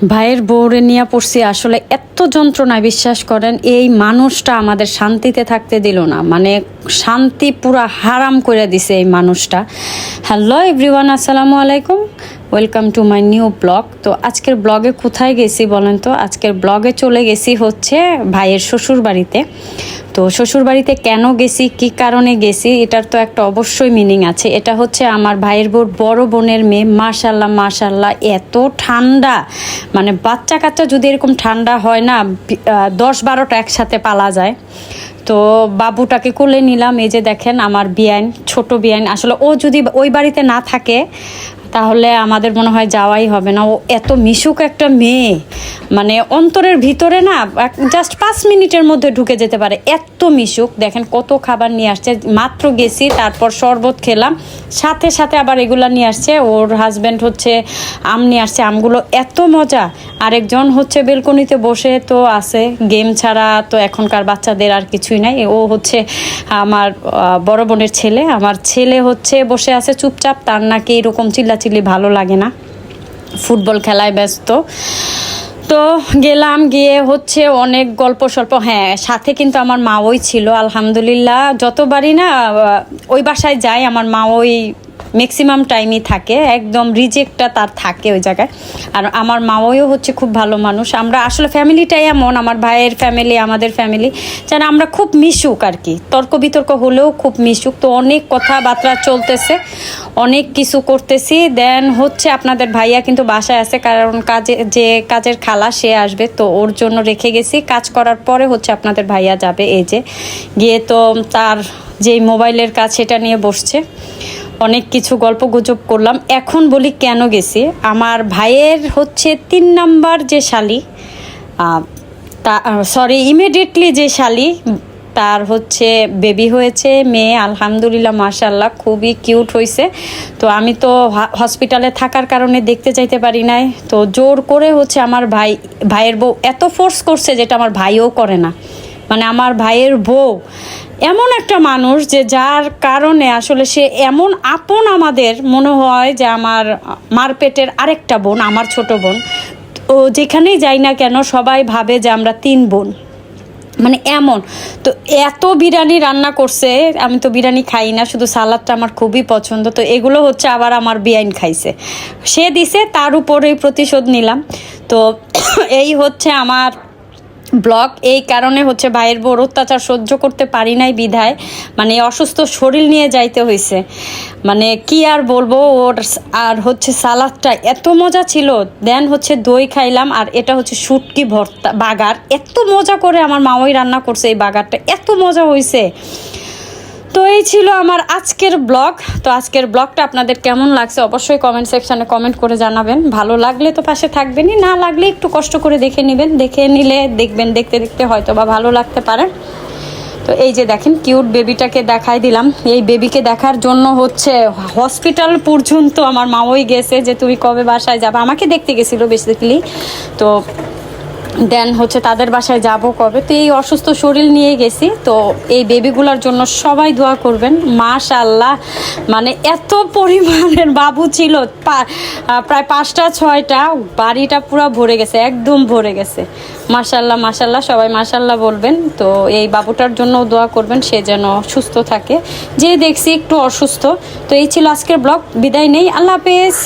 ভাইয়ের বউরে নিয়ে পড়ছি আসলে এত যন্ত্রণায়, বিশ্বাস করেন এই মানুষটা আমাদের শান্তিতে থাকতে দিল না, মানে শান্তি পুরা হারাম করে দিছে এই মানুষটা। হ্যালো এভরিওয়ান, আসসালামু আলাইকুম, welcome to my new blog. তো আজকের ব্লগে কোথায় গেছি বলেন তো? আজকের ব্লগে চলে গেছি হচ্ছে ভাইয়ের শ্বশুর বাড়িতে। তো শ্বশুর বাড়িতে কেন গেছি, কি কারণে গেছি, এটার তো একটা অবশ্যই মিনিং আছে। এটা হচ্ছে আমার ভাইয়ের বড় বোনের মেয়ে, মাশাল্লাহ মাশাল্লাহ এত ঠান্ডা, মানে বাচ্চা কাচ্চা যদি এরকম ঠান্ডা হয় না, 10-12টা একসাথে পালা যায়। তো বাবুটাকে কোলে নিলাম, এই যে দেখেন আমার বিয়ান, ছোট বিয়ান। আসলে ও যদি ওই বাড়িতে না থাকে তাহলে আমাদের মনে হয় যাওয়াই হবে না। ও এত মিশুক একটা মেয়ে, মানে অন্তরের ভিতরে না জাস্ট 5 মিনিটের মধ্যে ঢুকে যেতে পারে, এত মিশুক। দেখেন কত খাবার নিয়ে আসছে, মাত্র গেছি তারপর শরবত খেলাম, সাথে সাথে আবার এগুলা নিয়ে আসছে। ওর হাজব্যান্ড হচ্ছে আম নিয়ে আসছে, আমগুলো এত মজা। আরেকজন হচ্ছে বেলকনিতে বসে তো আছে, গেম ছাড়া তো এখনকার বাচ্চাদের আর কিছুই নাই। ও হচ্ছে আমার বড় বোনের ছেলে, আমার ছেলে হচ্ছে বসে আছে চুপচাপ, তার নাকি এরকম চিল্লাচিল্লি ভালো লাগে না, ফুটবল খেলায় ব্যস্ত। তো গেলাম, গিয়ে হচ্ছে অনেক গল্প স্বল্প, হ্যাঁ সাথে কিন্তু আমার মা ওই ছিল। আলহামদুলিল্লাহ যতবারই না ওই বাসায় যাই আমার মা ওই ম্যাক্সিমাম টাইমই থাকে, একদম রিজেক্টটা তার থাকে ওই জায়গায়। আর আমার মাওয়াও হচ্ছে খুব ভালো মানুষ। আমরা আসলে ফ্যামিলিটাই এমন, আমার ভাইয়ের ফ্যামিলি আমাদের ফ্যামিলি যেন আমরা খুব মিশুক আর কি, তর্ক বিতর্ক হলেও খুব মিশুক। তো অনেক কথাবার্তা চলতেছে, অনেক কিছু করতেছি। দেন হচ্ছে আপনাদের ভাইয়া কিন্তু বাসায় আছে, কারণ কাজের খালা সে আসবে, তো ওর জন্য রেখে গেছি। কাজ করার পরে হচ্ছে আপনাদের ভাইয়া যাবে, এই যে গিয়ে তো তার যেই মোবাইলের কাজ সেটা নিয়ে বসছে। অনেক কিছু গল্প গুজব করলাম। এখন বলি কেন গেছি। আমার ভাইয়ের হচ্ছে 3 নাম্বার যে শালি, ইমিডিয়েটলি যে শালি, তার হচ্ছে বেবি হয়েছে, মেয়ে, আলহামদুলিল্লাহ মাশাল্লাহ খুবই কিউট হয়েছে। তো আমি তো হসপিটালে থাকার কারণে দেখতে যাইতে পারি নাই, তো জোর করে হচ্ছে আমার ভাইয়ের বউ এত ফোর্স করছে যেটা আমার ভাইও করে না। মানে আমার ভাইয়ের বউ এমন একটা মানুষ যে যার কারণে আসলে সে এমন আপন, আমাদের মনে হয় যে আমার মার পেটের আরেকটা বোন, আমার ছোট বোন। তো যেখানেই যাই না কেন সবাই ভাবে যে আমরা 3 বোন, মানে এমন। তো এত বিরিয়ানি রান্না করছে, আমি তো বিরিয়ানি খাই না, শুধু সালাদটা আমার খুবই পছন্দ। তো এগুলো হচ্ছে আবার আমার বিয়াইন খাইছে, সে দিছে, তার উপরেই প্রতিশোধ নিলাম। তো এই হচ্ছে আমার ব্লগ। এই কারণে হচ্ছে ভাইয়ের বউর অত্যাচার সহ্য করতে পারি নাই বিধায় মানে অসুস্থ শরীর নিয়ে যাইতে হয়েছে। মানে কি আর বলবো। ওর আর হচ্ছে সালাদটা এত মজা ছিল। দেন হচ্ছে দই খাইলাম, আর এটা হচ্ছে শুটকি ভর্তা, বাগার এত মজা করে আমার মাওই রান্না করছে, এই বাগারটা এত মজা হয়েছে। তো এই ছিল আমার আজকের ব্লগ। তো আজকের ব্লগটা আপনাদের কেমন লাগছে অবশ্যই কমেন্ট সেকশানে কমেন্ট করে জানাবেন। ভালো লাগলে তো পাশে থাকবেনই, না লাগলে একটু কষ্ট করে দেখে নেবেন, দেখে নিলে দেখবেন দেখতে দেখতে হয়তো বা ভালো লাগতে পারে। তো এই যে দেখেন কিউট বেবিটাকে দেখাই দিলাম। এই বেবিকে দেখার জন্য হচ্ছে হসপিটাল পর্যন্ত আমার মাওই গেছে, যে তুমি কবে বাসায় যাবে, আমাকে দেখতে গেছিলো বেসিক্যালি। তো দেন হচ্ছে তাদের বাসায় যাব কবে। তো এই অসুস্থ শরীর নিয়ে গেছি। তো এই বেবিগুলোর জন্য সবাই দোয়া করবেন। মাশাআল্লাহ, মানে এত পরিমাণের বাবু ছিল, প্রায় 5টা-6টা, বাড়িটা পুরো ভরে গেছে, একদম ভরে গেছে। মাশাআল্লাহ মাশাআল্লাহ, সবাই মাশাআল্লাহ বলবেন। তো এই বাবুটার জন্য দোয়া করবেন, সে যেন সুস্থ থাকে, যে দেখছি একটু অসুস্থ। তো এই ছিল আজকের ব্লগ, বিদায় নেই, আল্লাহ হাফেজ।